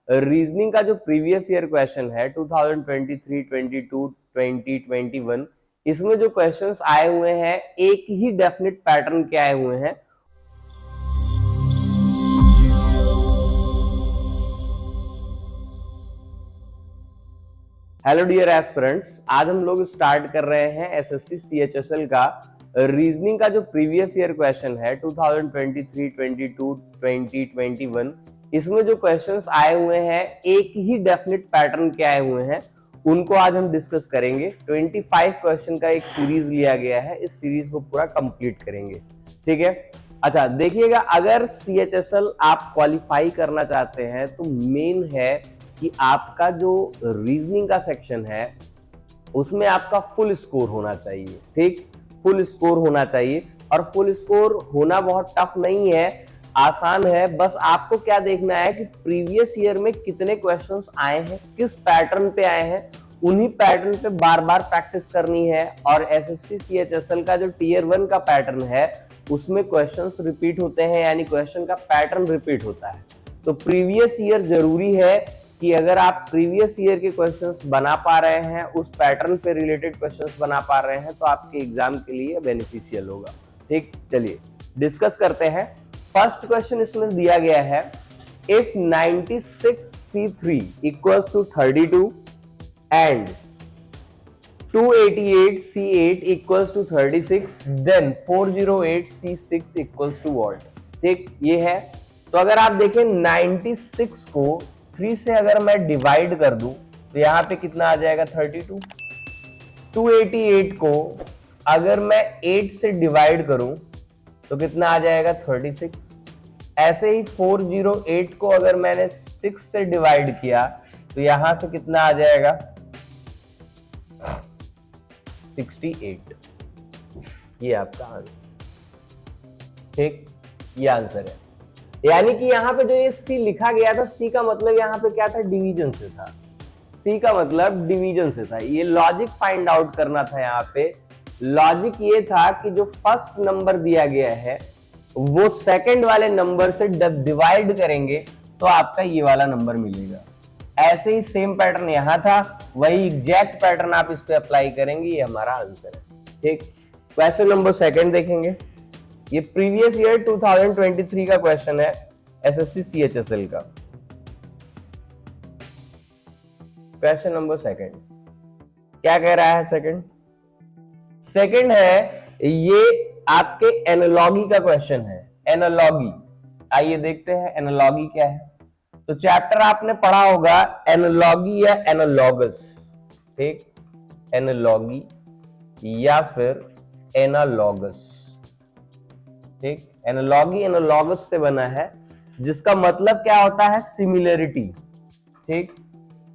Reasoning का जो previous year question है 2023, 22, 20, 21, इसमें जो क्वेश्चंस आए हुए हैं एक ही डेफिनेट पैटर्न के आए हुए हैं। हेलो डियर एस्पिरेंट्स, आज हम लोग स्टार्ट कर रहे हैं एसएससी सीएचएसएल का रीजनिंग का जो प्रीवियस ईयर क्वेश्चन है 2023, 22, 20, 21, इसमें जो क्वेश्चंस आए हुए हैं एक ही डेफिनेट पैटर्न के आए हुए हैं, उनको आज हम डिस्कस करेंगे। 25 क्वेश्चन का एक सीरीज लिया गया है, इस सीरीज को पूरा कंप्लीट करेंगे। ठीक है, अच्छा देखिएगा, अगर सीएचएसएल आप क्वालिफाई करना चाहते हैं तो मेन है कि आपका जो रीजनिंग का सेक्शन है उसमें आपका फुल स्कोर होना चाहिए। ठीक, फुल स्कोर होना चाहिए, और फुल स्कोर होना बहुत टफ नहीं है, आसान है। बस आपको क्या देखना है कि प्रीवियस ईयर में कितने क्वेश्चंस आए हैं, किस पैटर्न पे आए हैं, उन्हीं पैटर्न पे बार बार प्रैक्टिस करनी है। और एसएससी सीएचएसएल का जो टीयर 1 का पैटर्न है उसमें क्वेश्चंस रिपीट होते हैं, यानी क्वेश्चन का पैटर्न रिपीट होता है। तो प्रीवियस ईयर जरूरी है कि अगर आप प्रीवियस ईयर के क्वेश्चंस बना पा रहे हैं, उस पैटर्न पे रिलेटेड क्वेश्चंस बना पा रहे हैं, तो आपके एग्जाम के लिए बेनिफिशियल होगा। ठीक, चलिए डिस्कस करते हैं। फर्स्ट क्वेश्चन इसमें दिया गया है, if 96C3 equals to 32 and 288C8 equals to 36, then 408C6 equals to what. ठीक, ये है। तो अगर आप देखें 96 को 3 से अगर मैं डिवाइड कर दूं तो यहां पे कितना आ जाएगा 32। 288 को अगर मैं 8 से डिवाइड करूं तो कितना आ जाएगा 36। ऐसे ही 408 को अगर मैंने 6 से डिवाइड किया तो यहां से कितना आ जाएगा 68। ये आपका आंसर। ठीक, ये आंसर है। यानी कि यहाँ पे जो ये सी लिखा गया था, सी का मतलब यहाँ पे क्या था, डिवीजन से था। सी का मतलब डिवीजन से था। ये लॉजिक फाइंड आउट करना था। यहाँ पे लॉजिक ये था कि जो फर्स्ट नंबर दिया गया है वो सेकंड वाले नंबर से डिवाइड करेंगे तो आपका ये वाला नंबर मिलेगा। ऐसे ही सेम पैटर्न यहाँ था, वही एग्जैक्ट पैटर्न आप इस पे अप्लाई करेंगे, ये हमारा आंसर है। ठीक, क्वेश्चन नंबर सेकंड देखेंगे। ये प्रीवियस ईयर 2023 का क्वेश्चन है एसएससी सीएचएसएल का। क्वेश्चन नंबर सेकंड क्या कह रहा है? सेकंड है, ये आपके एनालॉगी का क्वेश्चन है। एनालॉगी, आइए देखते हैं एनालॉगी क्या है। तो चैप्टर आपने पढ़ा होगा एनालॉगी या एनालॉगस। ठीक, एनालॉगी या फिर एनालॉगस। ठीक, एनालॉगी एनालॉगस से बना है, जिसका मतलब क्या होता है, सिमिलरिटी। ठीक,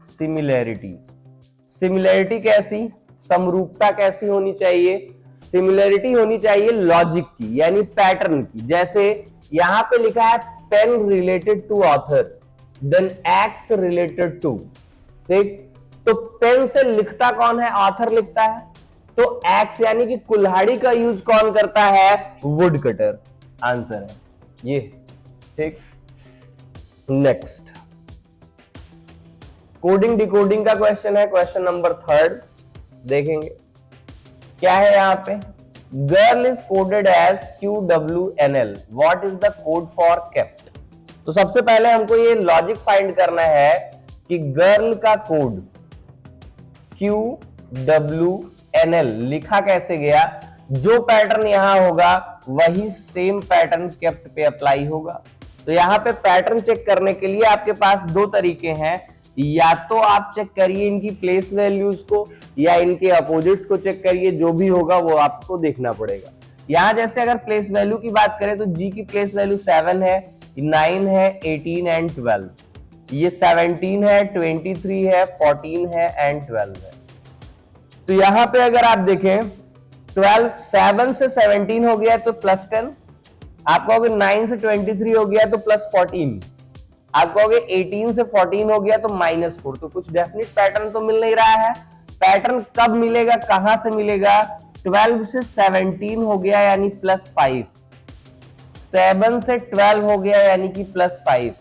सिमिलरिटी। सिमिलरिटी कैसी, समरूपता कैसी होनी चाहिए? सिमिलरिटी होनी चाहिए लॉजिक की, यानी पैटर्न की। जैसे यहां पे लिखा है pen related to author, then X related to. ठीक, तो पेन से लिखता कौन है? ऑथर लिखता है। तो एक्स यानी कि कुल्हाड़ी का यूज कौन करता है? Would cutter. आंसर है ये। ठीक, नेक्स्ट कोडिंग डिकोडिंग का क्वेश्चन है, क्वेश्चन नंबर थर्ड देखेंगे। क्या है यहां पे? Girl is coded as QWNL, what is the code for kept? तो सबसे पहले हमको ये लॉजिक फाइंड करना है कि गर्ल का कोड QWNL लिखा कैसे गया। जो पैटर्न यहां होगा वही सेम पैटर्न केप्ट पे अप्लाई होगा। तो यहां पे पैटर्न चेक करने के लिए आपके पास दो तरीके हैं, या तो आप चेक करिए इनकी प्लेस वैल्यूज को, या इनके अपोजिट्स को चेक करिए। जो भी होगा वो आपको देखना पड़ेगा। यहां जैसे अगर प्लेस वैल्यू की बात करें तो जी की प्लेस वैल्यू 7 है, 9 है, 18 एंड 12। ये 17 है, 23 है, 14 है एंड 12 है। तो यहां पे अगर आप देखें 12, 7 से 17 हो गया तो +10, आप कहोगे 9 से 23 हो गया तो +14, आप कहोगे 18 से 14 हो गया तो -4। तो कुछ डेफिनेट पैटर्न तो मिल नहीं रहा है। पैटर्न कब मिलेगा, कहां से मिलेगा? 12 से 17 हो गया यानी+5, 7 से 12 हो गया यानी कि +5,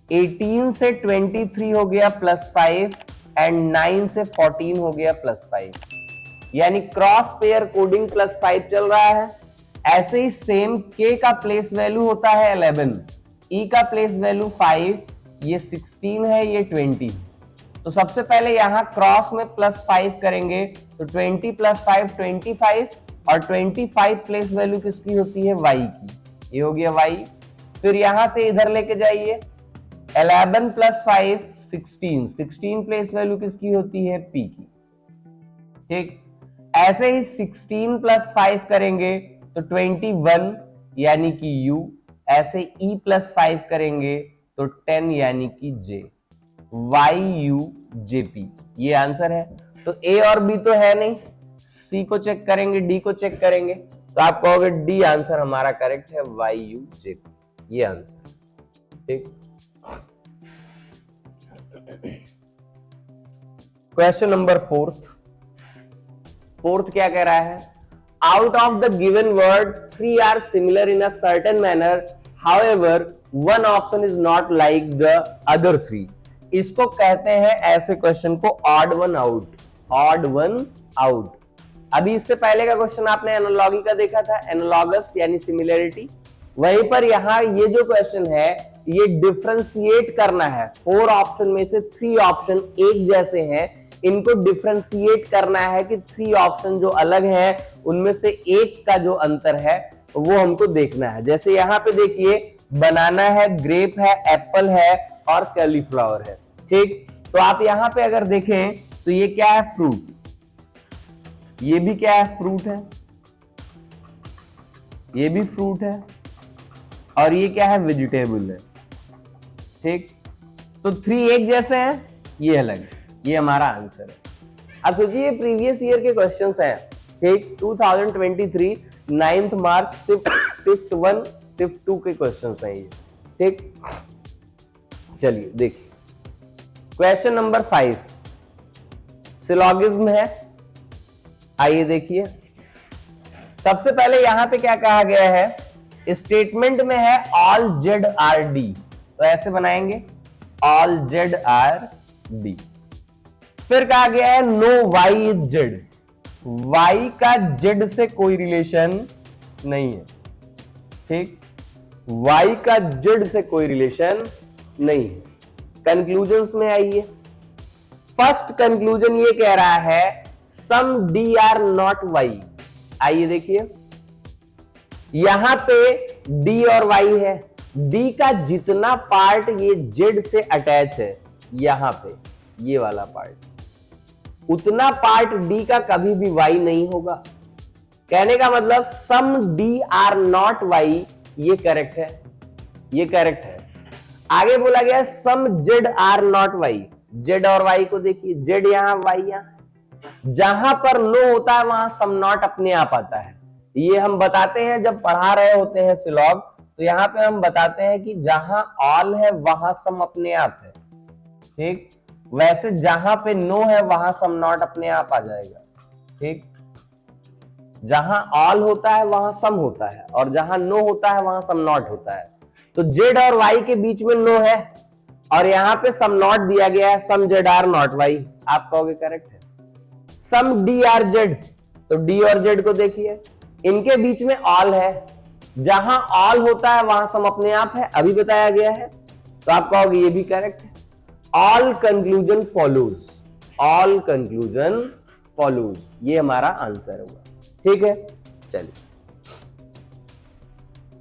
18 से 23 हो गया +5 एंड 9 से 14 हो गया +5, यानी क्रॉस पेयर कोडिंग +5 चल रहा है। ऐसे ही सेम k का प्लेस वैल्यू होता है 11, e का प्लेस वैल्यू 5, ये 16 है, ये 20। तो सबसे पहले यहां क्रॉस में +5 करेंगे तो 20 + 5 25, और 25 प्लेस वैल्यू किसकी होती है, y की, ये हो गया y। फिर यहां से इधर लेके जाइए, 11 + 5 16, 16 प्लेस वैल्यू किसकी होती है, p की, ठीक। ऐसे ही 16 + 5 करेंगे तो 21 यानी कि u, ऐसे e + 5 करेंगे तो 10 यानी कि j, YUJP, ये आंसर है। तो A और B तो है नहीं, C को चेक करेंगे, D को चेक करेंगे, तो आप कहोगे D आंसर हमारा करेक्ट है, YUJP, ये आंसर, ठीक। क्वेश्चन नंबर फोर्थ क्या कह रहा है, out of the given word 3 are similar in a certain manner, however one option is not like the other 3। इसको कहते हैं ऐसे क्वेश्चन को ऑड वन आउट। अभी इससे पहले का क्वेश्चन आपने एनालॉगी का देखा था, एनालॉगस यानी सिमिलरिटी। वहीं पर यहां ये जो क्वेश्चन है ये डिफरेंशिएट करना है, 4 ऑप्शन में से 3 ऑप्शन एक जैसे हैं, इनको डिफरेंशिएट करना है कि 3 ऑप्शन जो अलग हैं उनमें से एक का जो अंतर है वो हमको देखना है। जैसे यहां पे देखिए, बनाना है, ग्रेप है, एप्पल है और कैलीफ्लावर है, ठीक। तो आप यहां पे अगर देखें तो ये क्या है, फ्रूट, ये भी क्या है, फ्रूट है, ये भी फ्रूट है, और ये क्या है, वेजिटेबल है, ठीक। तो 3 एक जैसे हैं, ये अलग, ये हमारा आंसर है। अब सोचिए प्रीवियस ईयर के क्वेश्चंस हैं, ठीक, 2023 9 मार्च शिफ्ट 1 शिफ्ट 2 के क्वेश्चंस हैं ये, ठीक। चलिए देखिए क्वेश्चन नंबर 5 सिलॉगिज्म है। आइए देखिए, सबसे पहले यहां पे क्या कहा गया है, स्टेटमेंट में है ऑल जेड आर डी, तो ऐसे बनाएंगे ऑल जेड आर डी। फिर कहा गया है no Y is Z, Y का जेड से कोई रिलेशन नहीं है, ठीक, वाई का जेड से कोई रिलेशन नहीं है। कंक्लूजन्स में आइए, फर्स्ट कंक्लूजन ये कह रहा है सम डी आर नॉट वाई। आइए देखिए, यहां पे डी और वाई है, डी का जितना पार्ट ये जेड से अटैच है, यहां पे ये वाला पार्ट, उतना पार्ट डी का कभी भी वाई नहीं होगा। कहने का मतलब some D are not Y, ये करेक्ट है, ये करेक्ट है। आगे बोला गया some Z are not Y, Z और वाई को देखिए, जेड यहां वाई यहां, जहां पर नो होता है वहां सम नॉट अपने आप आता है। ये हम बताते हैं जब पढ़ा रहे होते हैं सिलॉग, तो यहां पे हम बताते हैं कि जहां ऑल है वहां सम अपने आप है, ठीक। वैसे जहां पे नो है वहां सम नॉट अपने आप आ जाएगा, ठीक। जहां ऑल होता है वहां सम होता है, और जहां नो होता है वहां सम नॉट होता है। तो जेड और वाई के बीच में नो है, और यहां पे सम नॉट दिया गया है, सम जेड आर नॉट वाई, आप कहोगे करेक्ट है। सम डी आर जेड, तो डी और जेड को देखिए, इनके बीच में ऑल है, जहां ऑल होता है वहां सम अपने आप है, अभी बताया गया है, तो आप कहोगे ये भी करेक्ट है। All conclusion follows, all conclusion follows, ये हमारा आंसर होगा, ठीक है। चलिए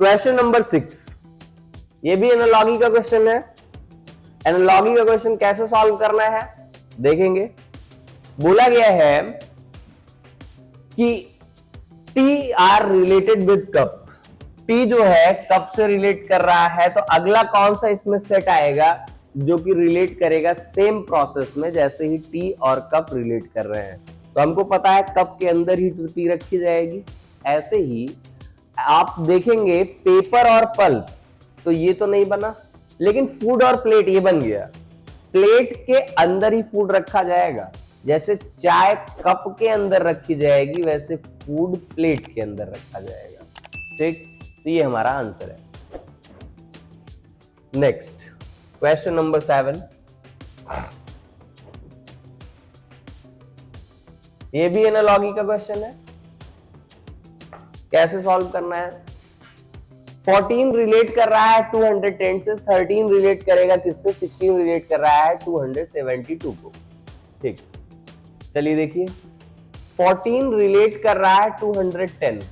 क्वेश्चन नंबर 6, ये भी एनालॉगी का क्वेश्चन है। एनालॉगी का क्वेश्चन कैसे सॉल्व करना है देखेंगे। बोला गया है कि T R related with cup, T जो है कप से रिलेट कर रहा है, तो अगला कौन सा इसमें सेट आएगा जो कि रिलेट करेगा सेम प्रोसेस में, जैसे ही टी और कप रिलेट कर रहे हैं। तो हमको पता है कप के अंदर ही टी रखी जाएगी। ऐसे ही आप देखेंगे पेपर और पल्प, तो ये तो नहीं बना, लेकिन फूड और प्लेट ये बन गया। प्लेट के अंदर ही फूड रखा जाएगा, जैसे चाय कप के अंदर रखी जाएगी वैसे फूड प्लेट के अंदर रखा जाएगा, ठीक। तो ये हमारा आंसर है। नेक्स्ट क्वेश्चन नंबर 7, ये भी एनालॉजी का क्वेश्चन है। कैसे सॉल्व करना है? 14 रिलेट कर रहा है 210 से, 13 रिलेट करेगा किससे? 16 रिलेट कर रहा है 272 को। ठीक, चलिए देखिए, 14 रिलेट कर रहा है 210,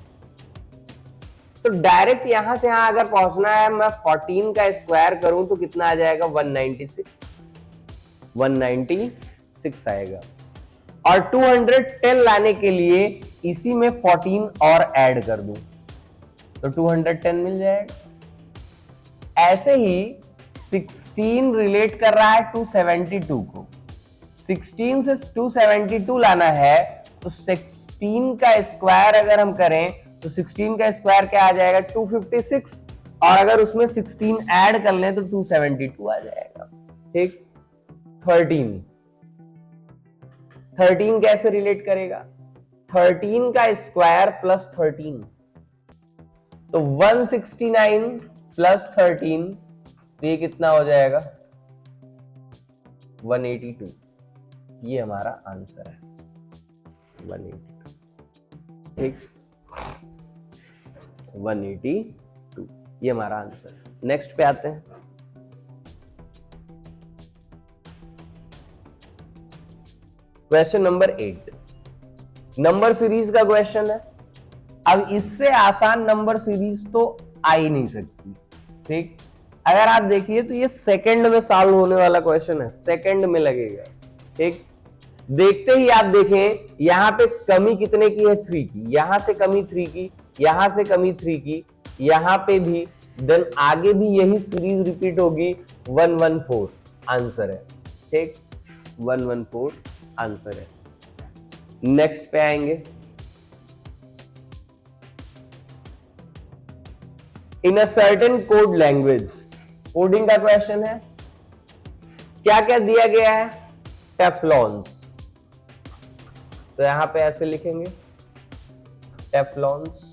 तो डायरेक्ट यहां से यहां अगर पहुंचना है, मैं 14 का स्क्वायर करूं तो कितना आ जाएगा? 196 आएगा। और 210 लाने के लिए इसी में 14 और ऐड कर दूं तो 210 मिल जाएगा। ऐसे ही 16 रिलेट कर रहा है 272 को, 16 से 272 लाना है तो 16 का स्क्वायर अगर हम करें तो 16 का स्क्वायर क्या आ जाएगा? 256, और अगर उसमें 16 ऐड कर लें तो 272 आ जाएगा। ठीक, 13 कैसे रिलेट करेगा? 13 का स्क्वायर प्लस 13, तो 169 प्लस 13, तो ये कितना हो जाएगा? 182। ये हमारा आंसर है, 182। ठीक, 182 ये हमारा आंसर है। नेक्स्ट पे आते हैं। क्वेश्चन नंबर 8, नंबर सीरीज का क्वेश्चन है। अब इससे आसान नंबर सीरीज तो आ ही नहीं सकती। ठीक, अगर आप देखिए तो ये सेकंड में सॉल्व होने वाला क्वेश्चन है, सेकंड में लगेगा। ठीक, देखते ही आप देखें यहां पे कमी कितने की है? 3 की, यहां से कमी 3 की, यहां से कमी 3 की, यहां पे भी, देन आगे भी यही सीरीज रिपीट होगी। 114 आंसर है। ठीक, 114 आंसर है। नेक्स्ट पे आएंगे। In a certain code language, coding का क्वेश्चन है। क्या क्या दिया गया है? टेफ्लॉन्स, तो यहां पे ऐसे लिखेंगे टेफ्लॉन्स।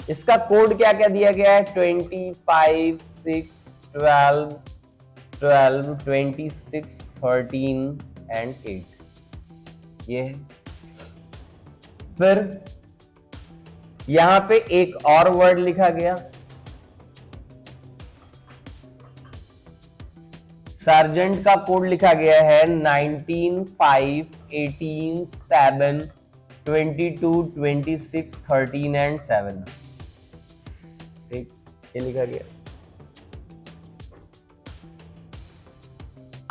इसका कोड क्या क्या दिया गया है? 25, 6, 12, 26, 13 एंड 8, ये है। फिर यहां पे एक और वर्ड लिखा गया, सार्जेंट का कोड लिखा गया है 19, 5, 18, 7, 22, 26, 13 एंड 7। ठीक, ये लिखा गया।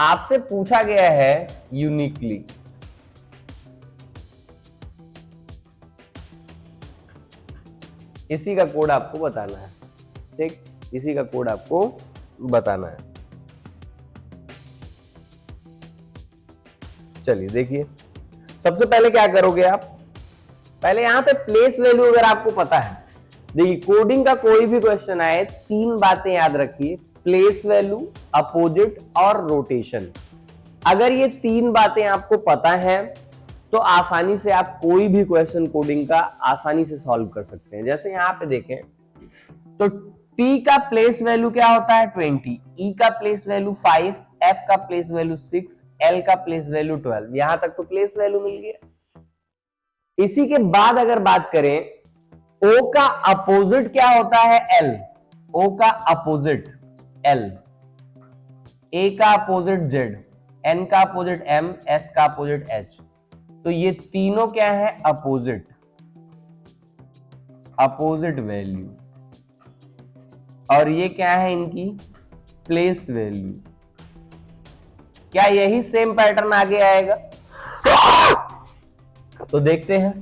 आपसे पूछा गया है यूनिकली, इसी का कोड आपको बताना है। ठीक, इसी का कोड आपको बताना है। चलिए देखिए, सबसे पहले क्या करोगे आप? पहले यहां पे प्लेस वैल्यू अगर आपको पता है, देखिए कोडिंग का कोई भी क्वेश्चन आए, 3 बातें याद रखिए, प्लेस वैल्यू, अपोजिट और रोटेशन। अगर ये 3 बातें आपको पता है तो आसानी से आप कोई भी क्वेश्चन कोडिंग का आसानी से सॉल्व कर सकते हैं। जैसे यहां पे देखें तो T का प्लेस वैल्यू क्या होता है? 20, E का प्लेस वैल्यू 5, F का प्लेस वैल्यू 6, L का प्लेस वैल्यू 12। यहां तक तो प्लेस वैल्यू मिल गया। इसी के बाद अगर बात करें, O का अपोजिट क्या होता है? L, O का अपोजिट L, A का अपोजिट Z, N का अपोजिट M, S का अपोजिट H। तो ये तीनों क्या है? Opposite, opposite value. और ये क्या है? इनकी प्लेस वैल्यू। क्या यही सेम पैटर्न आगे आएगा? तो देखते हैं।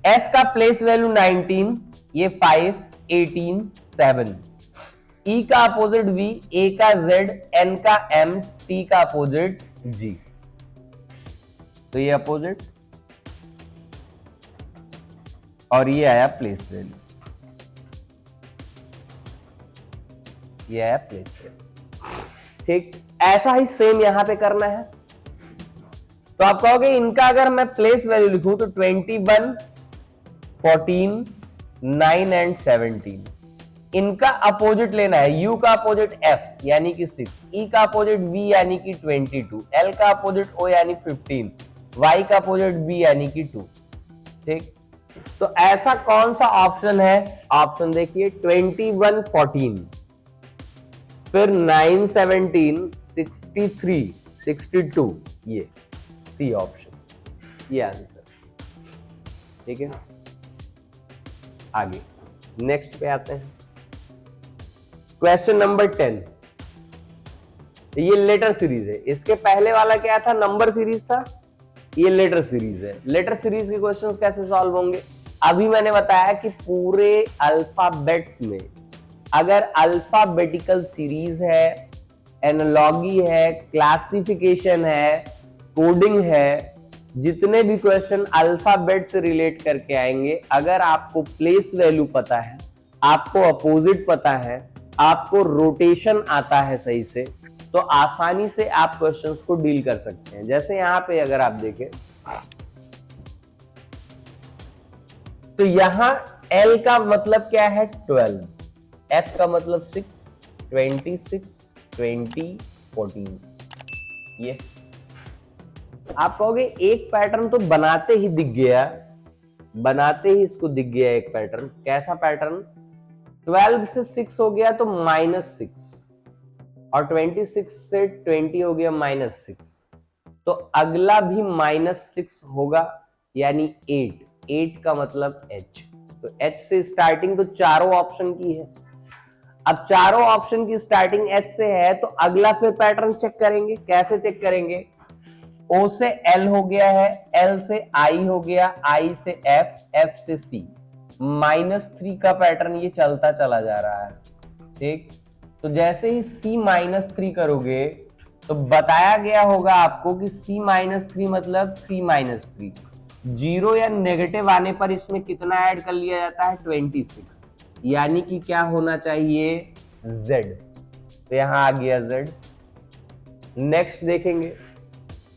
S का प्लेस वैल्यू 19, ये 5, 18, 7। E का अपोजिट V, A का Z, N का M, T का अपोजिट G। तो ये अपोजिट, और ये आया प्लेस वैल्यू, ये आया प्लेस वैल्यू। ठीक, ऐसा ही सेम यहां पे करना है। तो आप कहोगे इनका अगर मैं प्लेस वैल्यू लिखूं तो 21, 14, 9 एंड 17। इनका अपोजिट लेना है, u का अपोजिट f यानी कि 6, e का अपोजिट v यानी कि 22, l का अपोजिट o यानी 15, y का अपोजिट b यानी कि 2। ठीक, तो ऐसा कौन सा ऑप्शन है? ऑप्शन देखिए 21 14, फिर 9 17 63 62, ये सी ऑप्शन, ये आंसर। ठीक है, आगे नेक्स्ट पे आते हैं। क्वेश्चन नंबर 10, ये लेटर सीरीज है। इसके पहले वाला क्या था? नंबर सीरीज था, ये लेटर सीरीज है। लेटर सीरीज के क्वेश्चंस कैसे सॉल्व होंगे? अभी मैंने बताया कि पूरे अल्फाबेट्स में अगर अल्फाबेटिकल सीरीज है, एनालॉगी है, क्लासिफिकेशन है, कोडिंग है, जितने भी क्वेश्चन अल्फाबेट से रिलेट करके आएंगे, अगर आपको प्लेस वैल्यू पता है, आपको अपोजिट पता है, आपको रोटेशन आता है सही से, तो आसानी से आप क्वेश्चंस को डील कर सकते हैं। जैसे यहां पे अगर आप देखें तो यहां L का मतलब क्या है? 12, F का मतलब 6, 26, 20, 14। ये आप कहोगे एक पैटर्न तो बनाते ही दिख गया, बनाते ही इसको दिख गया एक पैटर्न। कैसा पैटर्न? 12 से 6 हो गया तो -6, और 26 से 20 हो गया -6, तो अगला भी -6 होगा, यानी 8। 8 का मतलब H, तो H से स्टार्टिंग तो चारों ऑप्शन की है। अब चारों ऑप्शन की स्टार्टिंग H से है, तो अगला फिर पैटर्न चेक करेंगे। कैसे चेक करेंगे? O से L हो गया है, L से I हो गया, I से F, F से C, -3 का पैटर्न ये चलता चला जा रहा है। ठीक, तो जैसे ही C -3 करोगे तो बताया गया होगा आपको कि C -3 मतलब 3 -3, जीरो या नेगेटिव आने पर इसमें कितना ऐड कर लिया जाता है? 26, यानी कि क्या होना चाहिए? Z। तो यहां आ गया Z। नेक्स्ट देखेंगे,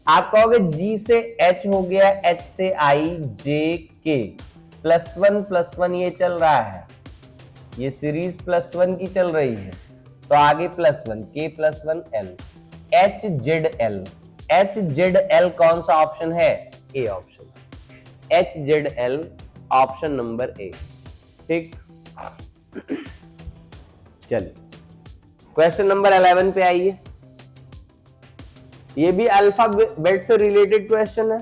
आप कहोगे G से H हो गया, H से I, J, K, +1 ये चल रहा है, ये सीरीज +1 की चल रही है, तो आगे +1, K +1 L, H Z L। H Z L कौन सा ऑप्शन है? A option, H Z L option number A। ठीक, चलिए क्वेश्चन नंबर 11 पे आइए। ये भी अल्फाबेट से रिलेटेड क्वेश्चन है।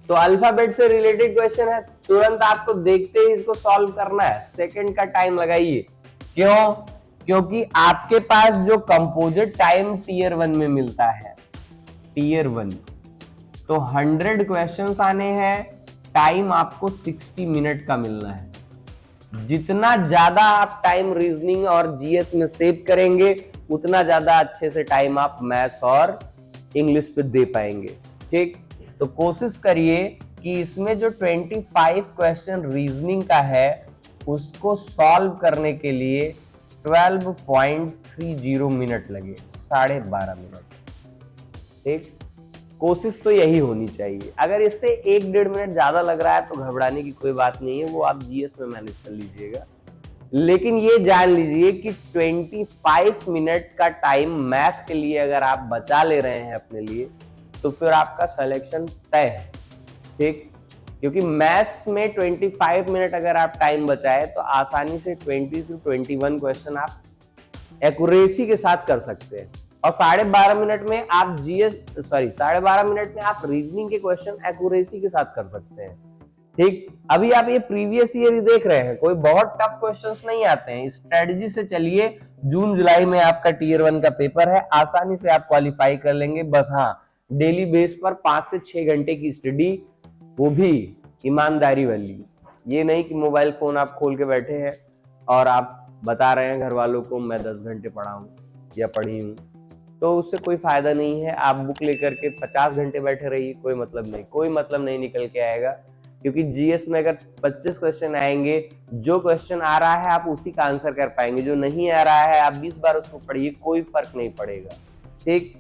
तो अल्फाबेट से रिलेटेड क्वेश्चन है, तुरंत आपको देखते ही इसको सॉल्व करना है, सेकंड का टाइम लगाइए। क्यों? क्योंकि आपके पास जो कंपोजिट टाइम टीयर 1 में मिलता है, टीयर 1, तो 100 क्वेश्चंस आने हैं, टाइम आपको 60 मिनट का मिलना है। जितना ज्यादा आप टाइम रीजनिंग और जीएस में सेव करेंगे, उतना ज्यादा अच्छे से टाइम आप मैथ्स और इंग्लिश पे दे पाएंगे। ठीक, तो कोशिश करिए कि इसमें जो 25 क्वेश्चन रीजनिंग का है, उसको सॉल्व करने के लिए 12.30 मिनट लगे, 12.5 मिनट। ठीक, कोशिश तो यही होनी चाहिए। अगर इससे 1-1.5 मिनट ज्यादा लग रहा है तो घबराने की कोई बात नहीं है, वो आप जीएस में मैनेज कर लीजिएगा। लेकिन ये जान लीजिए कि 25 मिनट का टाइम मैथ के लिए अगर आप बचा ले रहे हैं अपने लिए, तो फिर आपका सिलेक्शन तय है। ठीक, क्योंकि मैथ्स में 25 मिनट अगर आप टाइम बचाए तो आसानी से 20 से 21 क्वेश्चन आप एक्यूरेसी के साथ कर सकते हैं, और 12.5 मिनट में आप जीएस 12.5 मिनट में आप रीजनिंग के क्वेश्चन एक्यूरेसी के साथ कर सकते हैं। ठीक, अभी आप ये प्रीवियस ईयर देख रहे हैं, कोई बहुत टफ क्वेश्चंस नहीं आते हैं। स्ट्रेटजी से चलिए, जून जुलाई में आपका टीयर 1 का पेपर है, आसानी से आप क्वालिफाई कर लेंगे। बस हाँ, डेली बेस पर 5 से 6 घंटे की स्टडी, वो भी ईमानदारी वाली। ये नहीं कि मोबाइल फोन आप खोल के बैठे हैं और आप बता रहे हैं घर वालों को मैं 10 घंटे पढ़ा हूं या पढ़ी हूं, तो उससे कोई फायदा नहीं है। आप बुक लेकर के 50 घंटे बैठे रहिए, कोई मतलब नहीं, कोई मतलब नहीं निकल के आएगा। क्योंकि जीएस में अगर 25 क्वेश्चन आएंगे, जो क्वेश्चन आ रहा है आप उसी का आंसर कर पाएंगे, जो नहीं आ रहा है आप 20 बार उसको पढ़िए, कोई फर्क नहीं पड़ेगा। ठीक,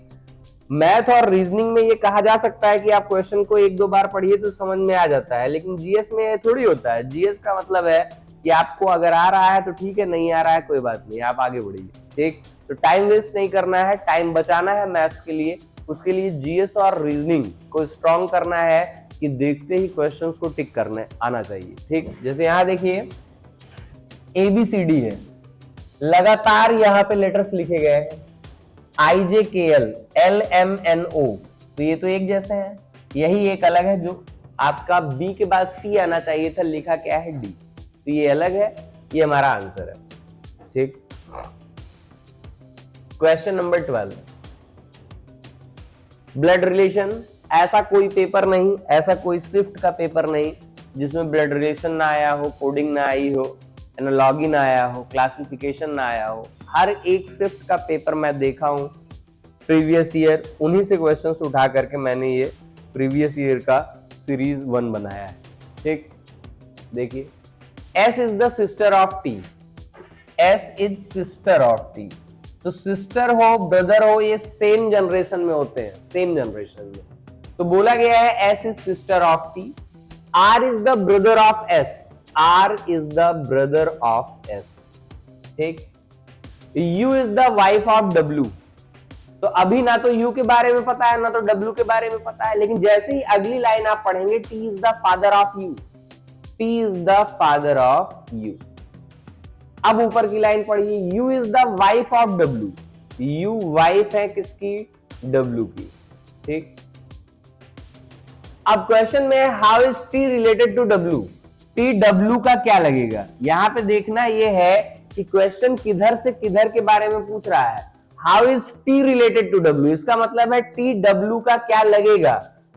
मैथ और रीजनिंग में ये कहा जा सकता है कि आप क्वेश्चन को 1-2 बार पढ़िए तो समझ में आ जाता है, लेकिन जीएस में थोड़ी होता है। जीएस का मतलब है कि आपको अगर आ रहा है तो ठीक है, नहीं आ रहा है कोई बात नहीं, आप आगे बढ़िए। ठीक, तो टाइम वेस्ट नहीं करना है, टाइम बचाना है मैथ्स के लिए। उसके लिए जीएस और रीजनिंग को स्ट्रॉन्ग करना है कि देखते ही क्वेश्चंस को टिक करने आना चाहिए। ठीक, जैसे यहाँ देखिए ABCD है, लगातार यहाँ पे लेटर्स लिखे गए हैं IJKL LMNO, तो ये तो एक जैसे हैं। यही एक अलग है, जो आपका B के बाद C आना चाहिए था, लिखा क्या है D, तो ये अलग है, ये हमारा आंसर है। ठीक, क्वेश्चन नंबर 12, ब्लड रिलेशन। ऐसा कोई पेपर नहीं, ऐसा कोई शिफ्ट का पेपर नहीं जिसमें ब्लड रिलेशन ना आया हो, कोडिंग ना आई हो, एनालॉगी ना आया हो, क्लासिफिकेशन ना आया हो। हर एक शिफ्ट का पेपर मैं देखा हूं प्रीवियस ईयर, उन्हीं से क्वेश्चंस उठा करके मैंने ये प्रीवियस ईयर का सीरीज 1 बनाया है। ठीक, देखिए S is the sister of T, S is sister of T, तो सिस्टर हो ब्रदर हो ये सेम जनरेशन में होते हैं, सेम जनरेशन में। तो बोला गया है S is sister of T, R is the brother of S, R is the brother of S। ठीक, U is the wife of W, तो अभी ना तो U के बारे में पता है ना तो W के बारे में पता है, लेकिन जैसे ही अगली लाइन आप पढ़ेंगे T is the father of U, T is the father of U। अब ऊपर की लाइन पढ़िए, U is the wife of W, U wife है किसकी, W की। ठीक, अब क्वेश्चन में how is T related to W, T W का क्या लगेगा। यहां पे देखना ये है कि क्वेश्चन किधर से किधर के बारे में पूछ रहा है। How is T related to W, इसका मतलब है T W का क्या लगेगा।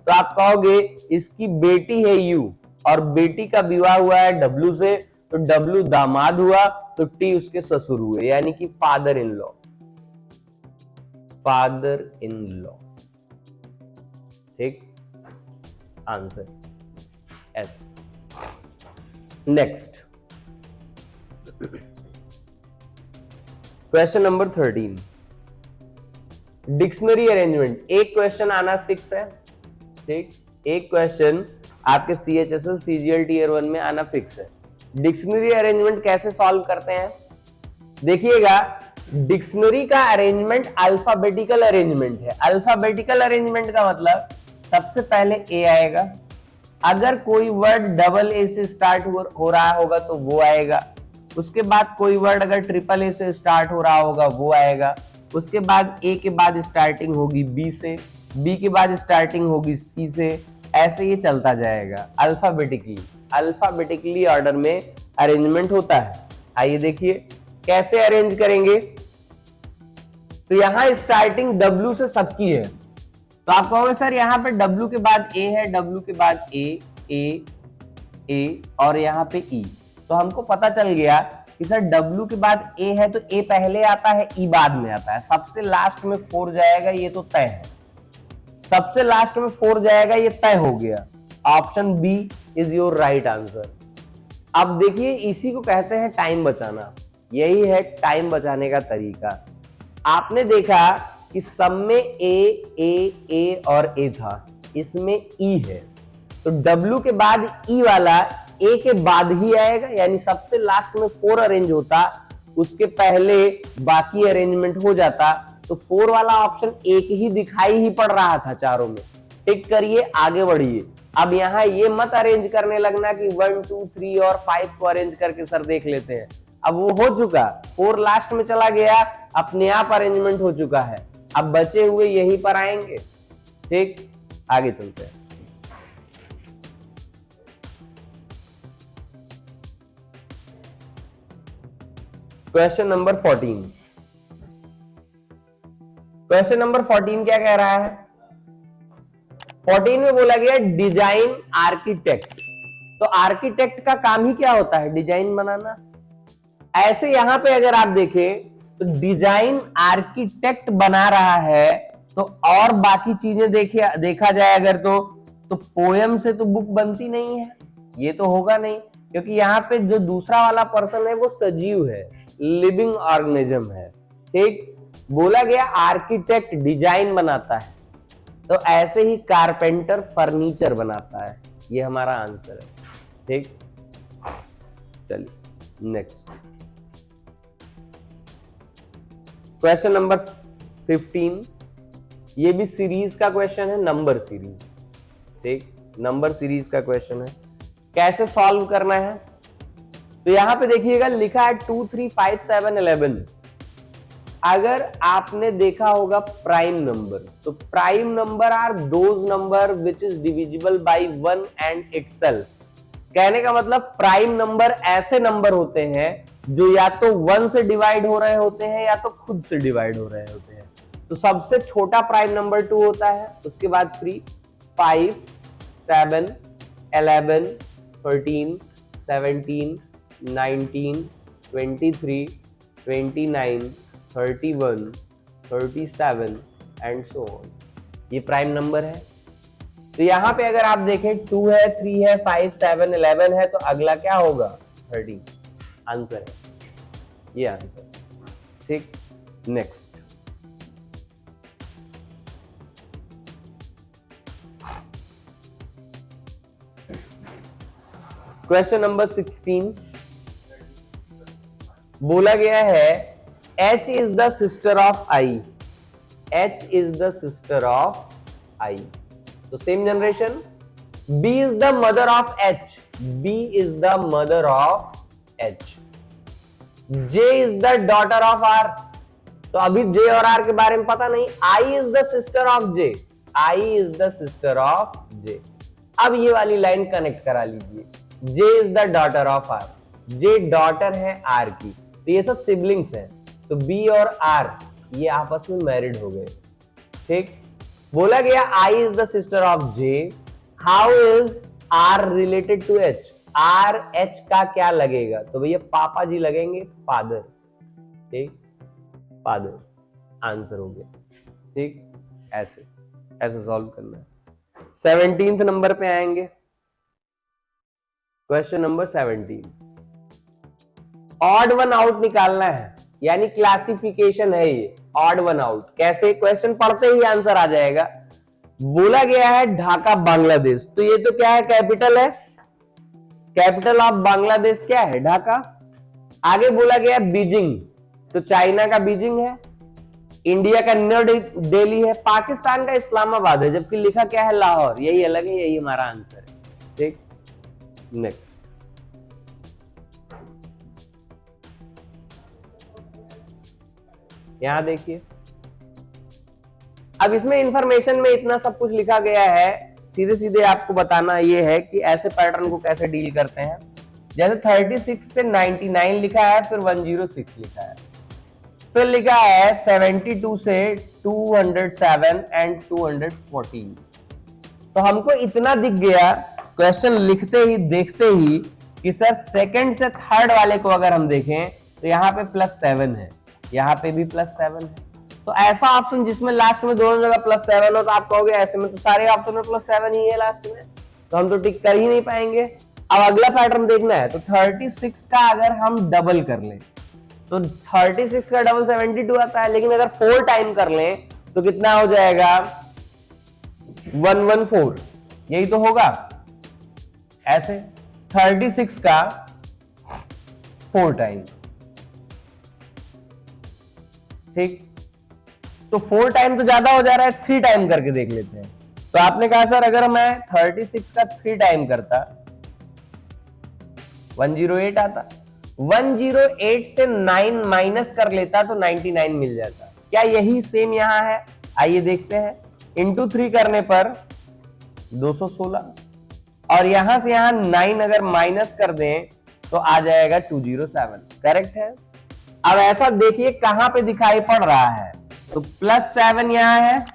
तो आप कहोगे इसकी बेटी है U और बेटी का विवाह हुआ है W से, तो W दामाद हुआ, तो T उसके ससुर हुए, यानी कि father in law, father in law. ठीक, आंसर ऐसा। Next question number 13, dictionary arrangement. एक क्वेश्चन आना फिक्स है। ठीक, एक क्वेश्चन आपके CHSL CGL Tier 1 में आना फिक्स है। डिक्शनरी अरेंजमेंट कैसे सॉल्व करते हैं, देखिएगा। डिक्शनरी का अरेंजमेंट अल्फाबेटिकल अरेंजमेंट है। अल्फाबेटिकल अरेंजमेंट का मतलब सबसे पहले A आएगा, अगर कोई वर्ड डबल A से स्टार्ट हो रहा होगा तो वो आएगा, उसके बाद कोई वर्ड अगर ट्रिपल A से स्टार्ट हो रहा होगा वो आएगा, उसके बाद A के बाद स्टार्टिंग होगी B से, B के बाद स्टार्टिंग होगी C से, ऐसे ये चलता जाएगा अल्फाबेटिकली ऑर्डर में अरेंजमेंट होता है। आइए देखिए कैसे अरेंज करेंगे। तो यहां स्टार्टिंग W से सबकी है, तो आप कहोगे सर यहाँ पे W के बाद A है, W के बाद A और यहाँ पे E, तो हमको पता चल गया कि सर W के बाद A है तो A पहले आता है, E बाद में आता है, सबसे लास्ट में 4 जाएगा, ये तो तय है। सबसे लास्ट में 4 जाएगा, ये तय हो गया। Option B is your right answer. अब देखिए इसी को कहते हैं टाइम बचाना, यही है टाइम बचाने का तरीका। आपने देखा कि सब में A और A था, इसमें E है, तो W के बाद E वाला A के बाद ही आएगा, यानी सबसे लास्ट में 4 अरेंज होता, उसके पहले बाकी अरेंजमेंट हो जाता, तो 4 वाला ऑप्शन एक ही दिखाई ही पड़ रहा था चारों में। टिक करिए, आगे बढ़िए। अब यहाँ ये मत अरेंज करने लगना कि 1 2 3 और 5 को अरेंज करके सर देख लेते हैं, अब वो हो चुका, 4 लास्ट में चला गया, अपने आप अरेंजमेंट हो चुका है। अब बचे हुए यहीं पर आएंगे। ठीक, आगे चलते हैं। Question number 14। क्वेश्चन नंबर 14 क्या कह रहा है, 14 में बोला गया डिजाइन आर्किटेक्ट। तो आर्किटेक्ट का काम ही क्या होता है, डिजाइन बनाना। ऐसे यहां पे अगर आप देखें तो डिजाइन आर्किटेक्ट बना रहा है, तो और बाकी चीजें देखा जाए अगर तो पोयम से तो बुक बनती नहीं है, ये तो होगा नहीं, क्योंकि यहाँ पे जो दूसरा वाला पर्सन है वो सजीव है, लिविंग ऑर्गेनिज्म है। ठीक, बोला गया आर्किटेक्ट डिजाइन बनाता है, तो ऐसे ही कारपेंटर फर्नीचर बनाता है, ये हमारा आंसर है। ठीक, चलिए नेक्स्ट क्वेश्चन नंबर 15, ये भी सीरीज का क्वेश्चन है, नंबर सीरीज। ठीक, नंबर सीरीज का क्वेश्चन है, कैसे सॉल्व करना है। तो यहां पे देखिएगा लिखा है 2, 3, 5, 7, 11। अगर आपने देखा होगा प्राइम नंबर, तो prime number are those numbers which is divisible by 1 and itself. कहने का मतलब प्राइम नंबर ऐसे नंबर होते हैं जो या तो 1 से डिवाइड हो रहे होते हैं या तो खुद से डिवाइड हो रहे होते हैं। तो सबसे छोटा प्राइम नंबर 2 होता है, उसके बाद 3, 5, 7, 11, 13, 17, 19, 23, 29, 31, 37 एंड सो ऑन। ये प्राइम नंबर है। तो यहां पे अगर आप देखें 2 है, 3 है, 5, 7, 11 है, तो अगला क्या होगा? 30 आंसर है, ये आंसर। ठीक, नेक्स्ट क्वेश्चन नंबर 16, बोला गया है H is the sister of I, H is the sister of I। तो same generation. B is the mother of H, B is the mother of H। J is the daughter of R, तो अभी J और R के बारे में पता नहीं। I is the sister of J, I is the sister of J। अब ये वाली लाइन कनेक्ट करा लीजिए, J is the daughter of R, J daughter है R की, तो ये सब सिबलिंग्स हैं। तो B और R ये आपस में मैरिड हो गए। ठीक, बोला गया I is the sister of J, how is R related to H, R H का क्या लगेगा? तो भैया पापा जी लगेंगे, फादर। ठीक, फादर आंसर हो गया। ठीक, ऐसे ऐसे सॉल्व करना है। 17th नंबर पे आएंगे, question number 17, odd one out निकालना है, यानी क्लासिफिकेशन है ये, ऑड वन आउट। कैसे? क्वेश्चन पढ़ते ही आंसर आ जाएगा। बोला गया है ढाका बांग्लादेश, तो ये तो क्या है? कैपिटल है, कैपिटल ऑफ बांग्लादेश क्या है? ढाका। आगे बोला गया बीजिंग, तो चाइना का बीजिंग है, इंडिया का न्यू दिल्ली है, पाकिस्तान का इस्लामाबाद है, जबकि लिखा क्या है? लाहौर। यही अलग है, यही हमारा आंसर है। ठीक, नेक्स्ट यहां देखिए, अब इसमें इंफॉर्मेशन में इतना सब कुछ लिखा गया है, सीधे सीधे आपको बताना ये है कि ऐसे पैटर्न को कैसे डील करते हैं। जैसे 36 से 99 लिखा है, फिर 106 लिखा है, फिर लिखा है 72 से 207 एंड 214। तो हमको इतना दिख गया क्वेश्चन लिखते ही, देखते ही, कि सर सेकंड से थर्ड वाले को अगर हम देखें तो यहाँ पे +7 है, यहाँ पे भी +7 है। तो ऐसा ऑप्शन जिसमें लास्ट में दोनों जगह +7 हो, तो आप कहोगे ऐसे में तो सारे ऑप्शन में +7 ही है लास्ट में, तो हम तो टिक कर ही नहीं पाएंगे। अब अगला पैटर्न देखना है, तो 36 का अगर हम डबल कर लें तो 36 का डबल 72 आता है, लेकिन अगर 4 टाइम कर लें तो कितना हो जाएगा? 114। यही तो होगा। ऐसे 36 का 4 टाइम। ठीक, तो 4 टाइम तो ज्यादा हो जा रहा है, 3 टाइम करके देख लेते हैं। तो आपने कहा सर अगर मैं 36 का 3 टाइम करता 108 आता, 108 से 9 माइनस कर लेता तो 99 मिल जाता। क्या यही सेम यहां है? आइए देखते हैं। इंटू 3 करने पर 216, और यहां से यहां 9 अगर माइनस कर दें तो आ जाएगा 207। करेक्ट है। अब ऐसा देखिए कहां पे दिखाई पड़ रहा है, तो +7 यहां है,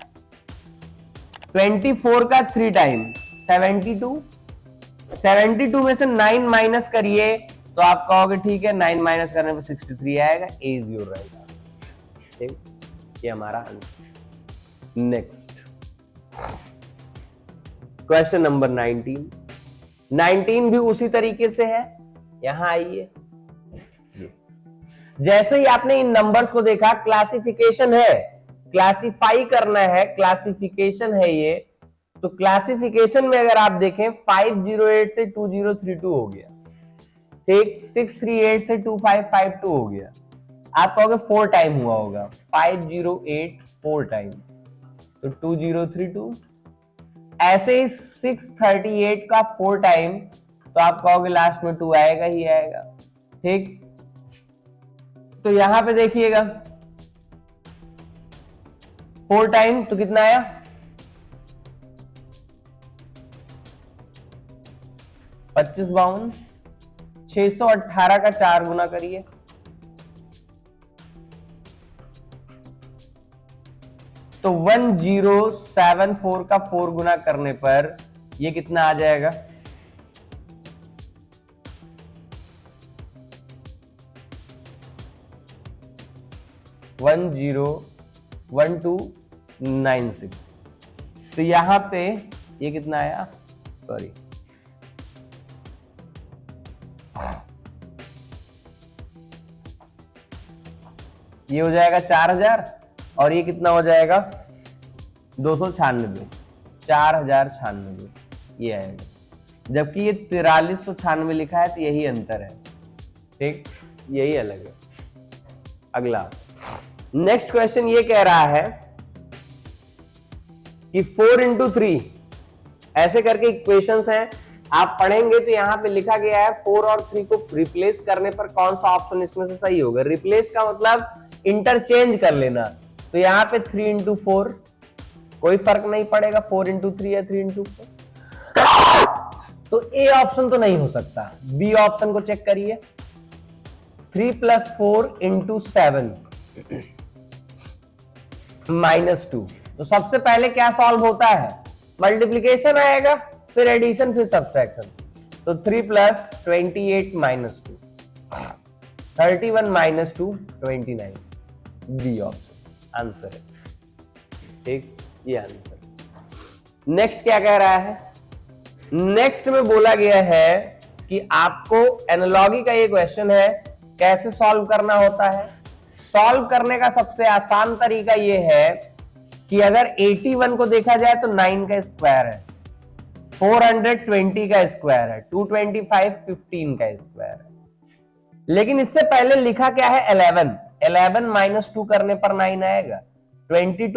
24 का 3 टाइम 72, 72 में से 9 माइनस करिए तो आप कहोगे ठीक है, 9 माइनस करने पर 63 आएगा। ए इज योर राइट आंसर। ठीक, ये हमारा आंसर। नेक्स्ट क्वेश्चन नंबर 19, 19 भी उसी तरीके से है। यहां आइए, जैसे ही आपने इन नंबर्स को देखा, क्लासिफिकेशन है, क्लासिफाई करना है, क्लासिफिकेशन है ये। तो क्लासिफिकेशन में अगर आप देखें 508 से 2032 हो गया, ठीक, 638 से 2552 हो गया। आप कहोगे 4 टाइम हुआ होगा, 508 4 टाइम, तो 2032। ऐसे ही 638 का 4 टाइम, तो आप कहोगे लास्ट में 2 आएगा ही आएगा। ठीक, तो यहां पे देखिएगा 4 टाइम तो कितना आया, 25 52, 618 का 4 गुना करिए, तो 1074 का 4 गुना करने पर ये कितना आ जाएगा, 101296। तो यहां पे ये कितना आया, सॉरी, ये हो जाएगा 4000 और ये कितना हो जाएगा 296, 4096 ये आएगा। जबकि ये 4396 लिखा है, तो यही अंतर है। ठीक, यही अलग है। अगला नेक्स्ट क्वेश्चन ये कह रहा है कि 4 into 3 ऐसे करके इक्वेशंस हैं, आप पढ़ेंगे तो यहां पे लिखा गया है 4 और 3 को रिप्लेस करने पर कौन सा ऑप्शन इसमें से सही होगा। रिप्लेस का मतलब इंटरचेंज कर लेना, तो यहां पे 3 into 4 कोई फर्क नहीं पड़ेगा, 4 into 3 या 3 into 4, तो ए ऑप्शन तो नहीं हो सकता। बी ऑप्शन को चेक करिए, 3 + 4 into 7 -2। तो सबसे पहले क्या सॉल्व होता है, मल्टीप्लीकेशन आएगा, फिर एडिशन, फिर सब्सट्रैक्शन। तो 3 + 28 -2, 31 - 2 29, बी ऑप्शन आंसर है। ठीक, ये आंसर। नेक्स्ट क्या कह रहा है, नेक्स्ट में बोला गया है कि आपको एनालॉजी का ये क्वेश्चन है, कैसे सॉल्व करना होता है। सॉल्व करने का सबसे आसान तरीका ये है कि अगर 81 को देखा जाए तो 9 का स्क्वायर है, 420 का स्क्वायर है, 225 15 का स्क्वायर है। लेकिन इससे पहले लिखा क्या है 11, 11 - 2 करने पर 9 आएगा, 22 -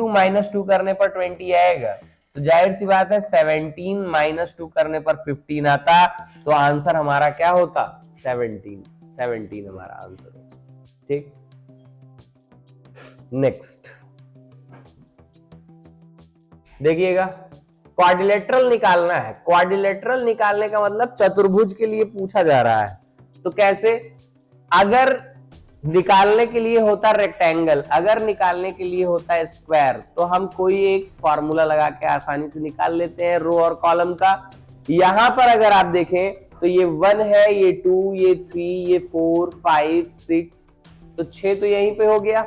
2 करने पर 20 आएगा, तो जाहिर सी बात है 17 - 2 करने पर 15 आता, तो आंसर हमारा क्या होता, 17 हमारा आंसर है। ठीक, नेक्स्ट देखिएगा, क्वाड्रिलेटरल निकालना है। क्वाड्रिलेटरल निकालने का मतलब चतुर्भुज के लिए पूछा जा रहा है। तो कैसे, अगर निकालने के लिए होता रेक्टेंगल, अगर निकालने के लिए होता स्क्वायर, तो हम कोई एक फॉर्मूला लगा के आसानी से निकाल लेते हैं रो और कॉलम का। यहां पर अगर आप देखें तो ये 1 है, ये 2, ये 3, ये 4 5 6, तो 6 तो यहीं पे हो गया।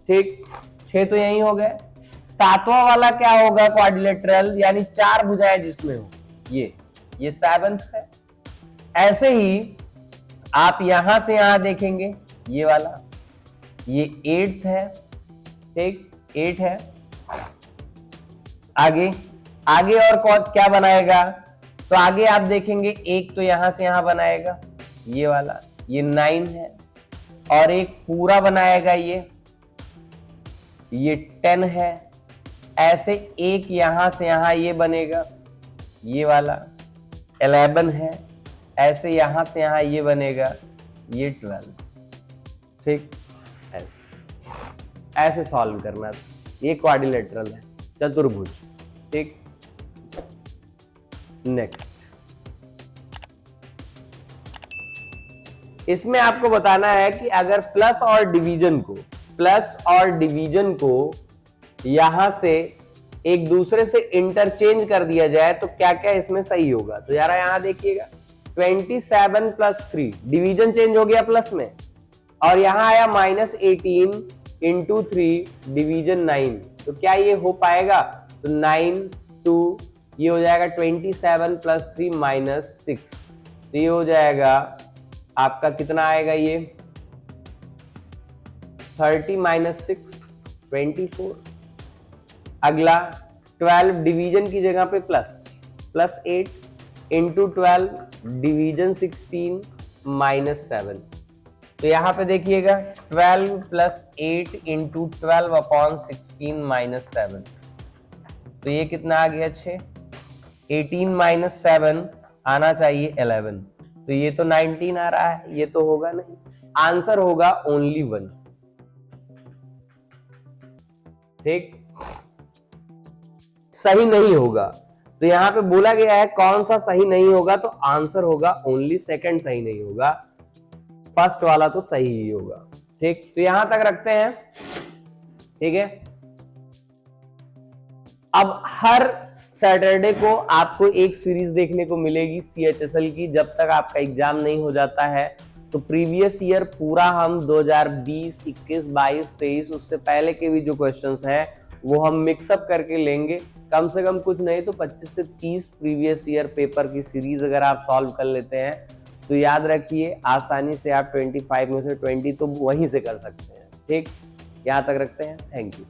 ठीक, 6 तो यहीं हो गए। सातवां वाला क्या होगा, क्वाड्रिलेटरल, यानी 4 भुजाएं जिसमें हो, ये 7th है। ऐसे ही आप यहां से यहां देखेंगे, ये वाला, ये 8th है। ठीक, 8 है। आगे आगे और क्या बनाएगा, तो आगे आप देखेंगे एक तो यहां से यहां बनाएगा, ये वाला, ये 9 है, और एक पूरा बनाएगा, ये 10 है। ऐसे एक यहां से यहां ये बनेगा, ये वाला 11 है। ऐसे यहां से यहां ये बनेगा, ये 12। ठीक, ऐसे सॉल्व करना, ये क्वाड्रिलेटरल है, चतुर्भुज। ठीक, नेक्स्ट इसमें आपको बताना है कि अगर प्लस और डिवीजन को यहां से एक दूसरे से इंटरचेंज कर दिया जाए तो क्या क्या इसमें सही होगा। तो यार यहां देखिएगा, 27 + 3 डिवीजन चेंज हो गया प्लस में, और यहां आया -18 × 3 डिवीजन 9, तो क्या ये हो पाएगा, तो 9 2, ये हो जाएगा 27 + 3 -6, तो ये हो जाएगा आपका कितना आएगा, ये 30 - 6 24। अगला 12 डिवीजन की जगह पे प्लस +8 × 12 डिवीजन 16 -7। तो यहाँ पे देखिएगा 12 + 8 × 12/16 - 7, तो ये कितना आ गया 6। 18 - 7 आना चाहिए 11, तो ये तो 19 आ रहा है, ये तो होगा नहीं। आंसर होगा ओनली 1। ठीक, सही नहीं होगा। तो यहाँ पे बोला गया है कौन सा सही नहीं होगा, तो आंसर होगा ओनली सेकंड सही नहीं होगा, फर्स्ट वाला तो सही ही होगा। ठीक, तो यहां तक रखते हैं। ठीक है, अब हर सैटरडे को आपको एक सीरीज देखने को मिलेगी CHSL की, जब तक आपका एग्जाम नहीं हो जाता है। तो प्रीवियस ईयर पूरा हम 2020, 21, 22, 23 उससे पहले के भी जो क्वेश्चंस हैं वो हम मिक्सअप करके लेंगे। कम से कम कुछ नहीं तो 25 से 30 प्रीवियस ईयर पेपर की सीरीज अगर आप सॉल्व कर लेते हैं तो याद रखिए आसानी से आप 25 में से 20 तो वहीं से कर सकते हैं। ठीक, यहाँ तक रखते हैं। Thank you.